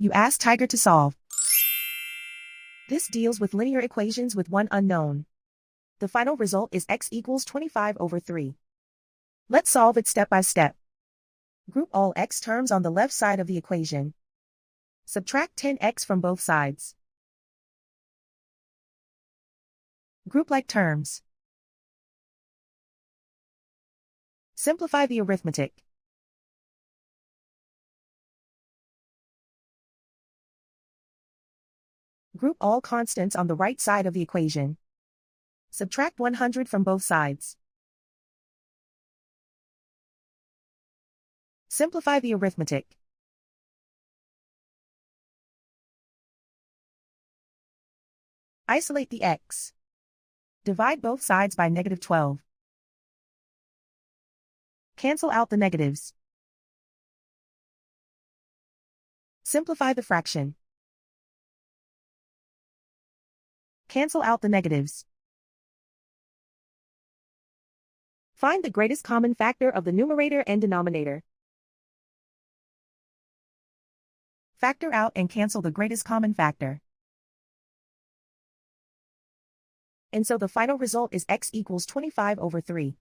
You ask Tiger to solve. This deals with linear equations with one unknown. The final result is x equals 25 over 3. Let's solve it step by step. Group all x terms on the left side of the equation. Subtract 10x from both sides. Group like terms. Simplify the arithmetic. Group all constants on the right side of the equation. Subtract 100 from both sides. Simplify the arithmetic. Isolate the x. Divide both sides by -12. Cancel out the negatives. Simplify the fraction. Cancel out the negatives. Find the greatest common factor of the numerator and denominator. Factor out and cancel the greatest common factor. And so the final result is x equals 25 over 3.